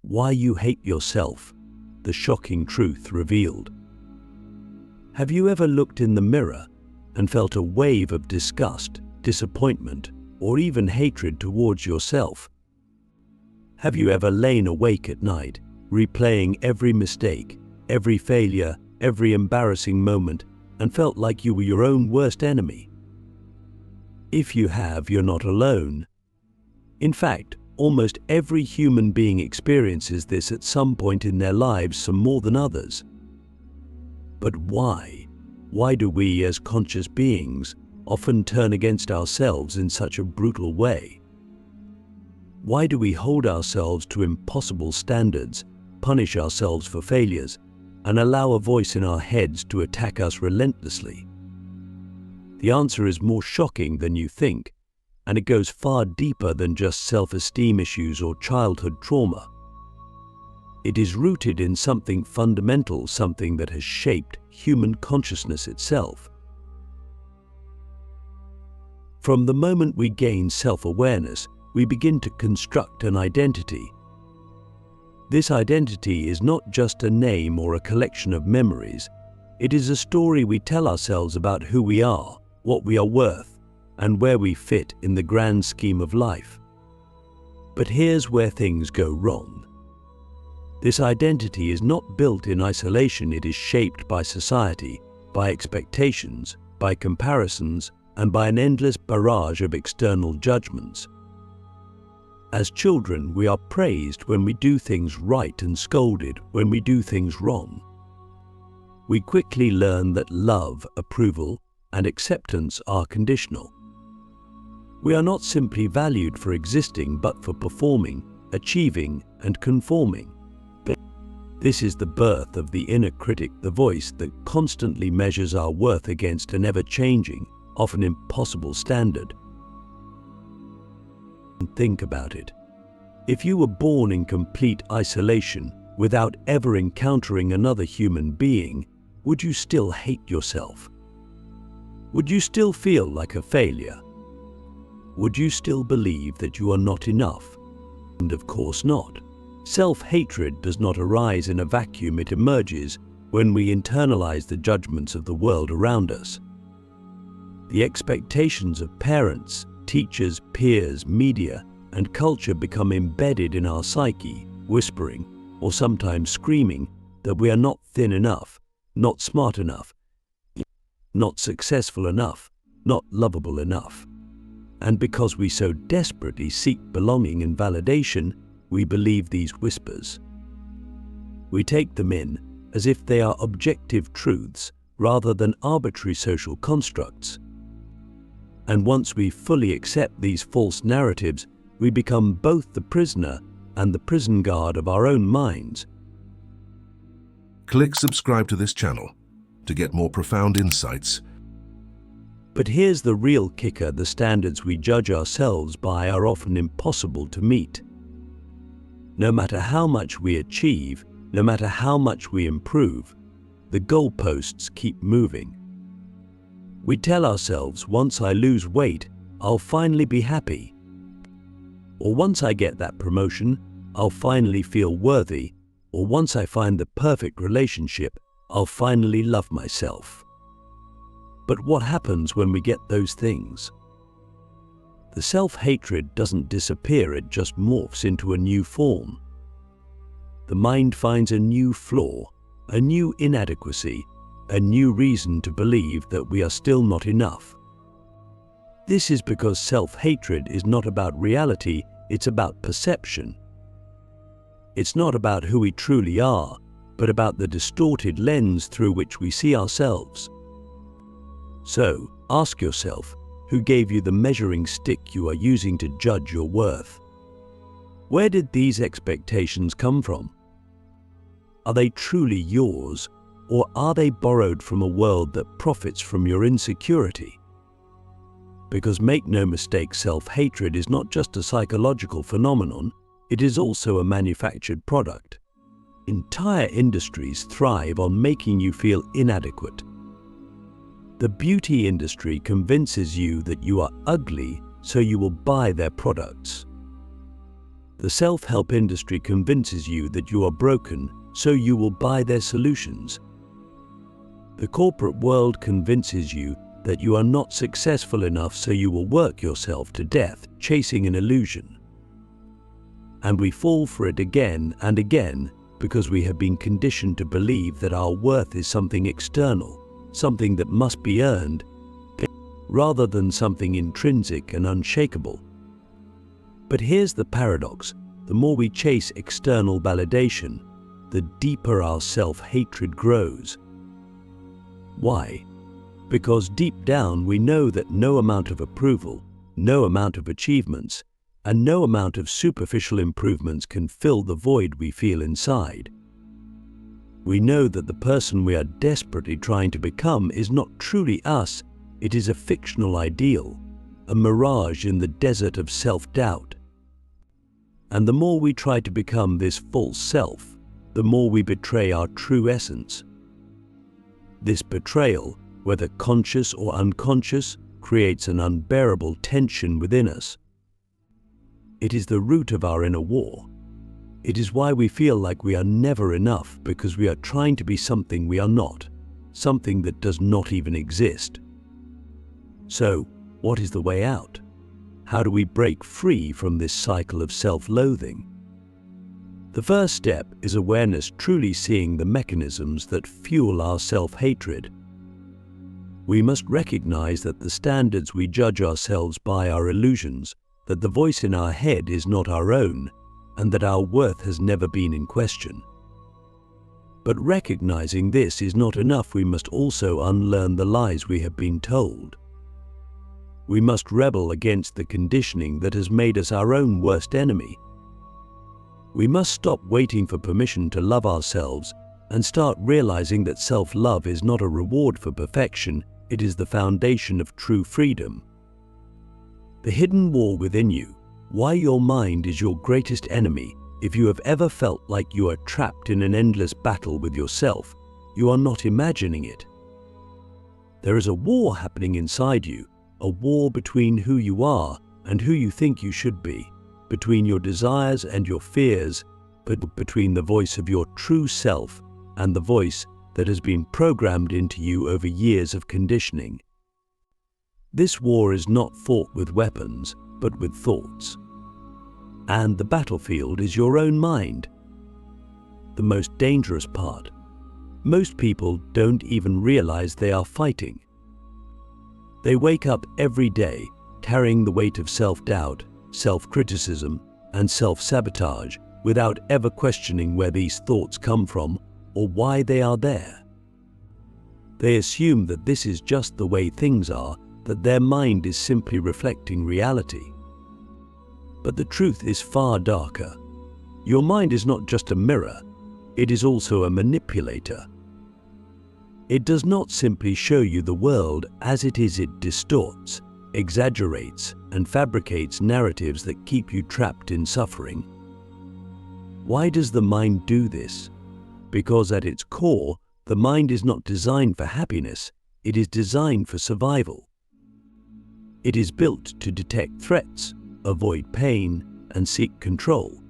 Why you hate yourself, the shocking truth revealed. Have you ever looked in the mirror and felt a wave of disgust, disappointment, or even hatred towards yourself? Have you ever lain awake at night, replaying every mistake, every failure, every embarrassing moment, and felt like you were your own worst enemy? If you have, you're not alone. In fact, almost every human being experiences this at some point in their lives, some more than others. But why? Why do we, as conscious beings, often turn against ourselves in such a brutal way? Why do we hold ourselves to impossible standards, punish ourselves for failures, and allow a voice in our heads to attack us relentlessly? The answer is more shocking than you think, and it goes far deeper than just self-esteem issues or childhood trauma. It is rooted in something fundamental, something that has shaped human consciousness itself. From the moment we gain self-awareness, we begin to construct an identity. This identity is not just a name or a collection of memories. It is a story we tell ourselves about who we are, what we are worth, and where we fit in the grand scheme of life. But here's where things go wrong. This identity is not built in isolation. It is shaped by society, by expectations, by comparisons, and by an endless barrage of external judgments. As children, we are praised when we do things right and scolded when we do things wrong. We quickly learn that love, approval, and acceptance are conditional. We are not simply valued for existing, but for performing, achieving, and conforming. This is the birth of the inner critic, the voice that constantly measures our worth against an ever-changing, often impossible standard. Think about it. If you were born in complete isolation, without ever encountering another human being, would you still hate yourself? Would you still feel like a failure? Would you still believe that you are not enough? And of course not. Self-hatred does not arise in a vacuum. It emerges when we internalize the judgments of the world around us. The expectations of parents, teachers, peers, media, and culture become embedded in our psyche, whispering, or sometimes screaming, that we are not thin enough, not smart enough, not successful enough, not lovable enough. And because we so desperately seek belonging and validation, we believe these whispers. We take them in as if they are objective truths rather than arbitrary social constructs. And once we fully accept these false narratives, we become both the prisoner and the prison guard of our own minds. Click subscribe to this channel to get more profound insights. But here's the real kicker: the standards we judge ourselves by are often impossible to meet. No matter how much we achieve, no matter how much we improve, the goalposts keep moving. We tell ourselves, once I lose weight, I'll finally be happy. Or once I get that promotion, I'll finally feel worthy. Or once I find the perfect relationship, I'll finally love myself. But what happens when we get those things? The self-hatred doesn't disappear, it just morphs into a new form. The mind finds a new flaw, a new inadequacy, a new reason to believe that we are still not enough. This is because self-hatred is not about reality, it's about perception. It's not about who we truly are, but about the distorted lens through which we see ourselves. So, ask yourself, who gave you the measuring stick you are using to judge your worth? Where did these expectations come from? Are they truly yours, or are they borrowed from a world that profits from your insecurity? Because make no mistake, self-hatred is not just a psychological phenomenon, it is also a manufactured product. Entire industries thrive on making you feel inadequate. The beauty industry convinces you that you are ugly, so you will buy their products. The self-help industry convinces you that you are broken, so you will buy their solutions. The corporate world convinces you that you are not successful enough, so you will work yourself to death, chasing an illusion. And we fall for it again and again because we have been conditioned to believe that our worth is something external, something that must be earned, rather than something intrinsic and unshakable. But here's the paradox: the more we chase external validation, the deeper our self-hatred grows. Why? Because deep down we know that no amount of approval, no amount of achievements, and no amount of superficial improvements can fill the void we feel inside. We know that the person we are desperately trying to become is not truly us. It is a fictional ideal, a mirage in the desert of self-doubt. And the more we try to become this false self, the more we betray our true essence. This betrayal, whether conscious or unconscious, creates an unbearable tension within us. It is the root of our inner war. It is why we feel like we are never enough, because we are trying to be something we are not, something that does not even exist. So, what is the way out? How do we break free from this cycle of self-loathing? The first step is awareness, truly seeing the mechanisms that fuel our self-hatred. We must recognize that the standards we judge ourselves by are illusions, that the voice in our head is not our own, and that our worth has never been in question. But recognizing this is not enough. We must also unlearn the lies we have been told. We must rebel against the conditioning that has made us our own worst enemy. We must stop waiting for permission to love ourselves and start realizing that self-love is not a reward for perfection, it is the foundation of true freedom. The hidden war within you, why your mind is your greatest enemy. If you have ever felt like you are trapped in an endless battle with yourself, you are not imagining it. There is a war happening inside you, a war between who you are and who you think you should be, between your desires and your fears, but between the voice of your true self and the voice that has been programmed into you over years of conditioning. This war is not fought with weapons, but with thoughts. And the battlefield is your own mind. The most dangerous part. Most people don't even realize they are fighting. They wake up every day carrying the weight of self-doubt, self-criticism, and self-sabotage without ever questioning where these thoughts come from or why they are there. They assume that this is just the way things are, that their mind is simply reflecting reality. But the truth is far darker. Your mind is not just a mirror, it is also a manipulator. It does not simply show you the world as it is. It distorts, exaggerates, and fabricates narratives that keep you trapped in suffering. Why does the mind do this? Because at its core, the mind is not designed for happiness, it is designed for survival. It is built to detect threats, avoid pain, and seek control.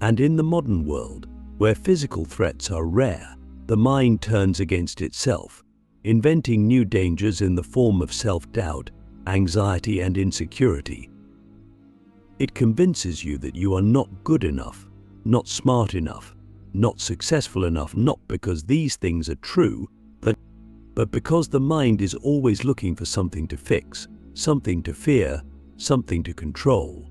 And in the modern world, where physical threats are rare, the mind turns against itself, inventing new dangers in the form of self-doubt, anxiety, and insecurity. It convinces you that you are not good enough, not smart enough, not successful enough, not because these things are true, but because the mind is always looking for something to fix, something to fear, something to control.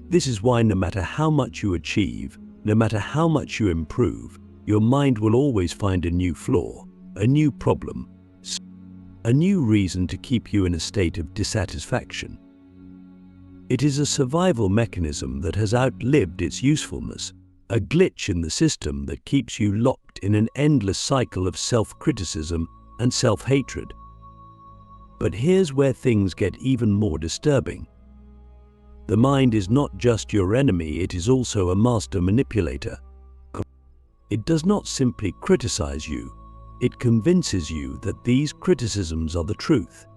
This is why no matter how much you achieve, no matter how much you improve, your mind will always find a new flaw, a new problem, a new reason to keep you in a state of dissatisfaction. It is a survival mechanism that has outlived its usefulness, a glitch in the system that keeps you locked in an endless cycle of self-criticism and self-hatred. But here's where things get even more disturbing. The mind is not just your enemy, it is also a master manipulator. It does not simply criticize you, it convinces you that these criticisms are the truth.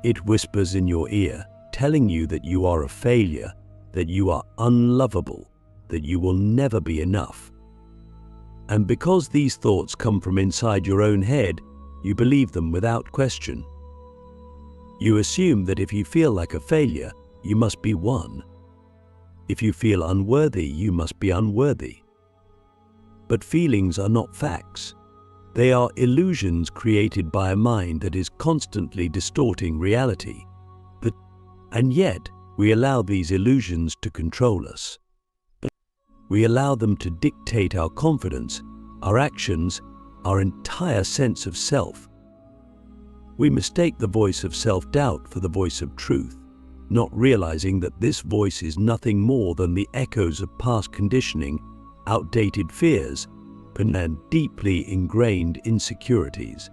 It whispers in your ear, telling you that you are a failure, that you are unlovable, that you will never be enough. And because these thoughts come from inside your own head, you believe them without question. You assume that if you feel like a failure, you must be one. If you feel unworthy, you must be unworthy. But feelings are not facts. They are illusions created by a mind that is constantly distorting reality. And yet, we allow these illusions to control us. We allow them to dictate our confidence, our actions, our entire sense of self. We mistake the voice of self-doubt for the voice of truth, not realizing that this voice is nothing more than the echoes of past conditioning, outdated fears, and deeply ingrained insecurities.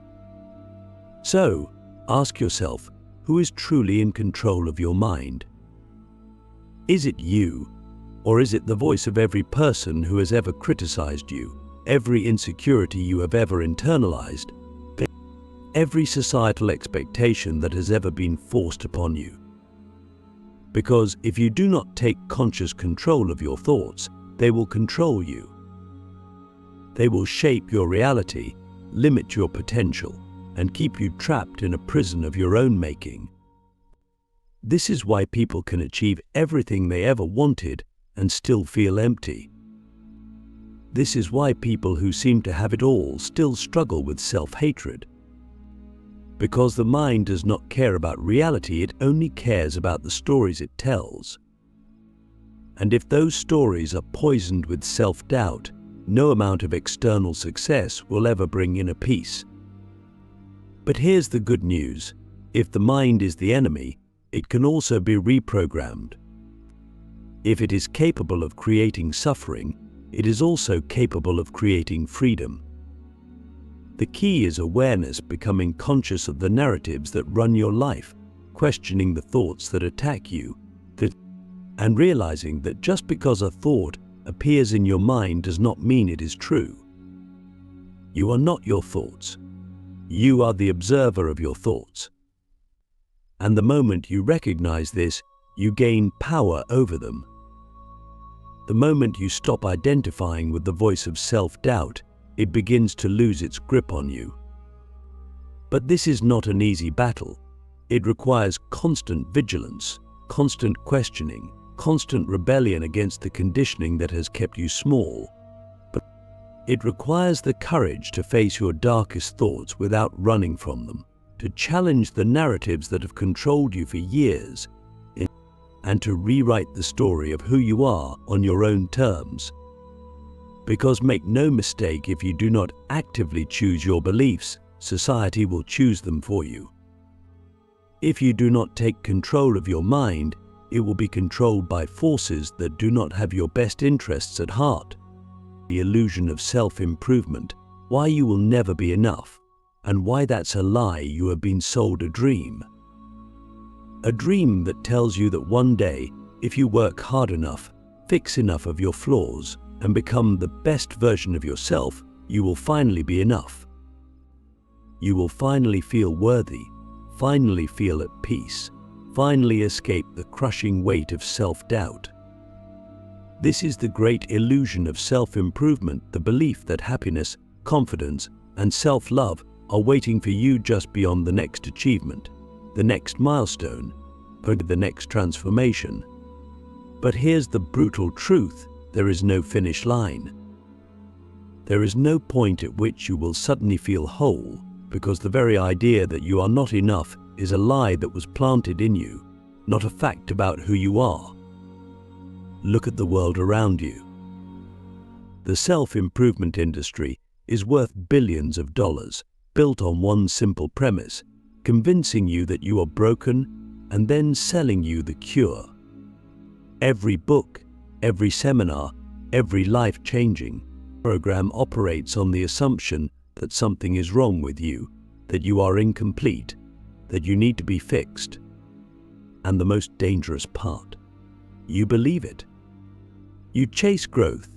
So, ask yourself, who is truly in control of your mind? Is it you, or is it the voice of every person who has ever criticized you, every insecurity you have ever internalized, every societal expectation that has ever been forced upon you? Because if you do not take conscious control of your thoughts, they will control you. They will shape your reality, limit your potential, and keep you trapped in a prison of your own making. This is why people can achieve everything they ever wanted and still feel empty. This is why people who seem to have it all still struggle with self-hatred. Because the mind does not care about reality, it only cares about the stories it tells. And if those stories are poisoned with self-doubt, no amount of external success will ever bring inner peace. But here's the good news. If the mind is the enemy, it can also be reprogrammed. If it is capable of creating suffering, it is also capable of creating freedom. The key is awareness, becoming conscious of the narratives that run your life, questioning the thoughts that attack you, and realizing that just because a thought appears in your mind does not mean it is true. You are not your thoughts. You are the observer of your thoughts. And the moment you recognize this, you gain power over them. The moment you stop identifying with the voice of self-doubt, it begins to lose its grip on you. But this is not an easy battle. It requires constant vigilance, constant questioning, constant rebellion against the conditioning that has kept you small. But it requires the courage to face your darkest thoughts without running from them, to challenge the narratives that have controlled you for years, and to rewrite the story of who you are on your own terms. Because make no mistake, if you do not actively choose your beliefs, society will choose them for you. If you do not take control of your mind, it will be controlled by forces that do not have your best interests at heart. The illusion of self-improvement, why you will never be enough, and why that's a lie. You have been sold a dream. A dream that tells you that one day, if you work hard enough, fix enough of your flaws, and become the best version of yourself, you will finally be enough. You will finally feel worthy, finally feel at peace, finally escape the crushing weight of self-doubt. This is the great illusion of self-improvement, the belief that happiness, confidence, and self-love are waiting for you just beyond the next achievement, the next milestone, or the next transformation. But here's the brutal truth: there is no finish line. There is no point at which you will suddenly feel whole, because the very idea that you are not enough is a lie that was planted in you, not a fact about who you are. Look at the world around you. The self-improvement industry is worth billions of dollars, built on one simple premise, convincing you that you are broken and then selling you the cure. Every book, every seminar, every life-changing program operates on the assumption that something is wrong with you, that you are incomplete, that you need to be fixed. And the most dangerous part, you believe it. You chase growth,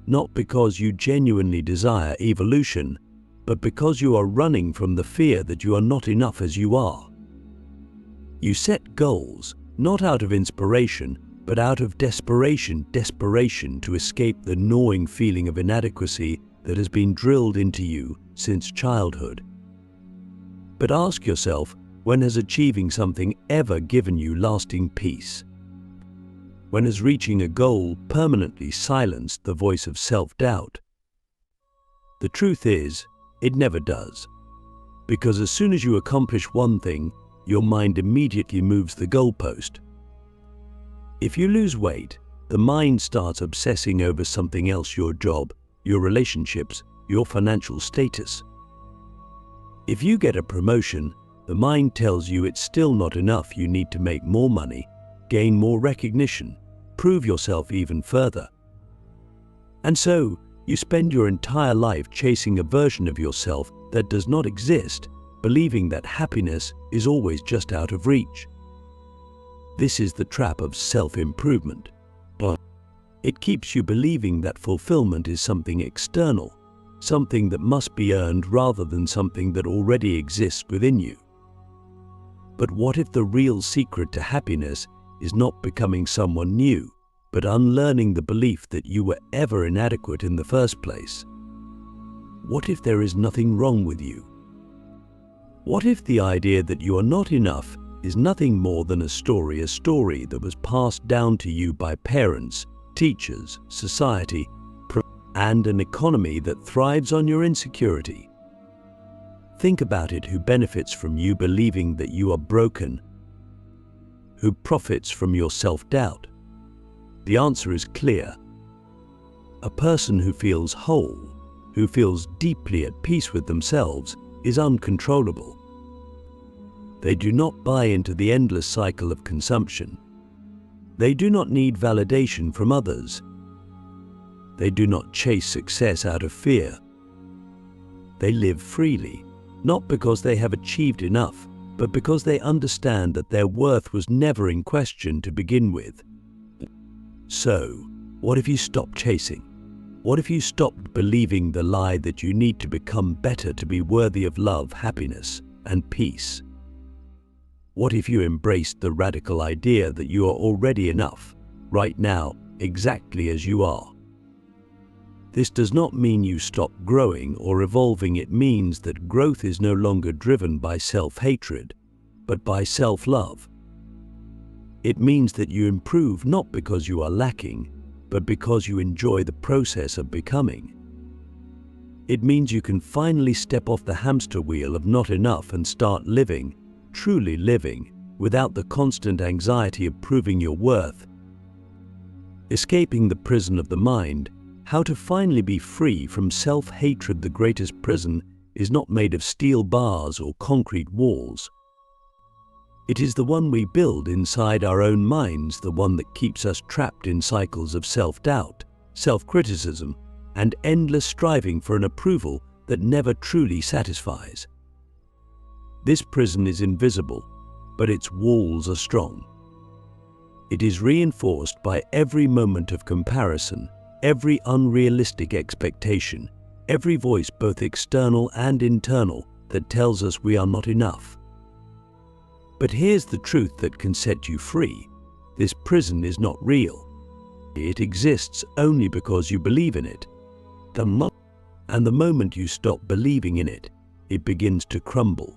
not because you genuinely desire evolution, but because you are running from the fear that you are not enough as you are. You set goals, not out of inspiration, but out of desperation to escape the gnawing feeling of inadequacy that has been drilled into you since childhood. But ask yourself, when has achieving something ever given you lasting peace? When has reaching a goal permanently silenced the voice of self-doubt? The truth is, it never does. Because as soon as you accomplish one thing, your mind immediately moves the goalpost. If you lose weight, the mind starts obsessing over something else: your job, your relationships, your financial status. If you get a promotion, the mind tells you it's still not enough. You need to make more money, gain more recognition, prove yourself even further. And so, you spend your entire life chasing a version of yourself that does not exist, believing that happiness is always just out of reach. This is the trap of self-improvement. It keeps you believing that fulfillment is something external, something that must be earned rather than something that already exists within you. But what if the real secret to happiness is not becoming someone new, but unlearning the belief that you were ever inadequate in the first place? What if there is nothing wrong with you? What if the idea that you are not enough is nothing more than a story that was passed down to you by parents, teachers, society, and an economy that thrives on your insecurity? Think about it. Who benefits from you believing that you are broken? Who profits from your self-doubt? The answer is clear. A person who feels whole, who feels deeply at peace with themselves, is uncontrollable. They do not buy into the endless cycle of consumption. They do not need validation from others. They do not chase success out of fear. They live freely, not because they have achieved enough, but because they understand that their worth was never in question to begin with. So, what if you stopped chasing? What if you stopped believing the lie that you need to become better to be worthy of love, happiness, and peace? What if you embraced the radical idea that you are already enough, right now, exactly as you are? This does not mean you stop growing or evolving. It means that growth is no longer driven by self-hatred, but by self-love. It means that you improve not because you are lacking, but because you enjoy the process of becoming. It means you can finally step off the hamster wheel of not enough and start living, truly living, without the constant anxiety of proving your worth. Escaping the prison of the mind, how to finally be free from self-hatred. The greatest prison is not made of steel bars or concrete walls. It is the one we build inside our own minds, the one that keeps us trapped in cycles of self-doubt, self-criticism, and endless striving for an approval that never truly satisfies. This prison is invisible, but its walls are strong. It is reinforced by every moment of comparison, every unrealistic expectation, every voice, both external and internal, that tells us we are not enough. But here's the truth that can set you free. This prison is not real. It exists only because you believe in it. And the moment you stop believing in it, it begins to crumble.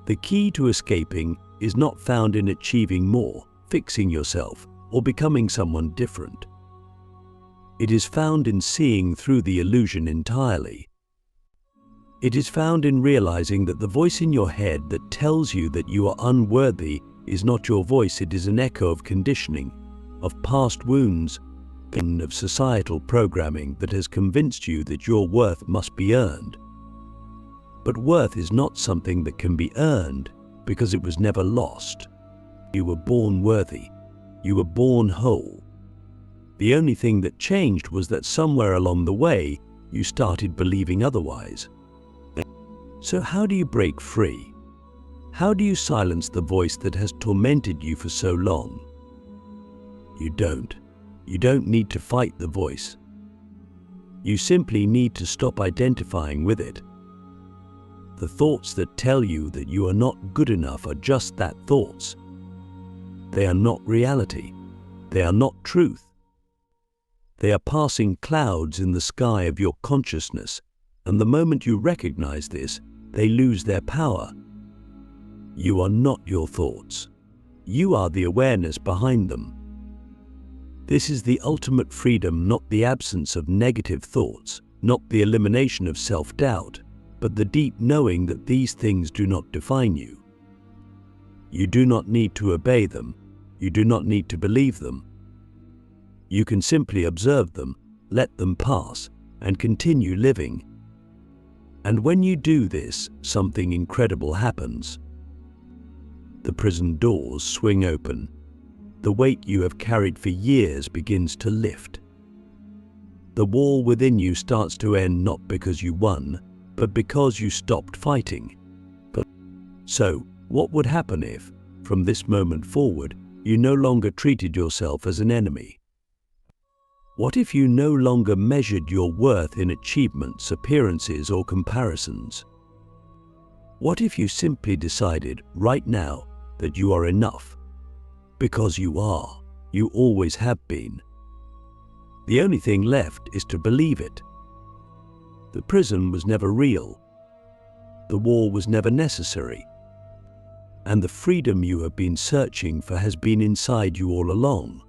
The key to escaping is not found in achieving more, fixing yourself, or becoming someone different. It is found in seeing through the illusion entirely. It is found in realizing that the voice in your head that tells you that you are unworthy is not your voice. It is an echo of conditioning, of past wounds, and of societal programming that has convinced you that your worth must be earned. But worth is not something that can be earned because it was never lost. You were born worthy. You were born whole. The only thing that changed was that somewhere along the way, you started believing otherwise. So how do you break free? How do you silence the voice that has tormented you for so long? You don't. You don't need to fight the voice. You simply need to stop identifying with it. The thoughts that tell you that you are not good enough are just that, thoughts. They are not reality. They are not truth. They are passing clouds in the sky of your consciousness, and the moment you recognize this, they lose their power. You are not your thoughts. You are the awareness behind them. This is the ultimate freedom, not the absence of negative thoughts, not the elimination of self-doubt, but the deep knowing that these things do not define you. You do not need to obey them. You do not need to believe them. You can simply observe them, let them pass, and continue living. And when you do this, something incredible happens. The prison doors swing open. The weight you have carried for years begins to lift. The war within you starts to end, not because you won, but because you stopped fighting. So, what would happen if, from this moment forward, you no longer treated yourself as an enemy? What if you no longer measured your worth in achievements, appearances, or comparisons? What if you simply decided right now that you are enough? Because you are. You always have been. The only thing left is to believe it. The prison was never real. The war was never necessary. And the freedom you have been searching for has been inside you all along.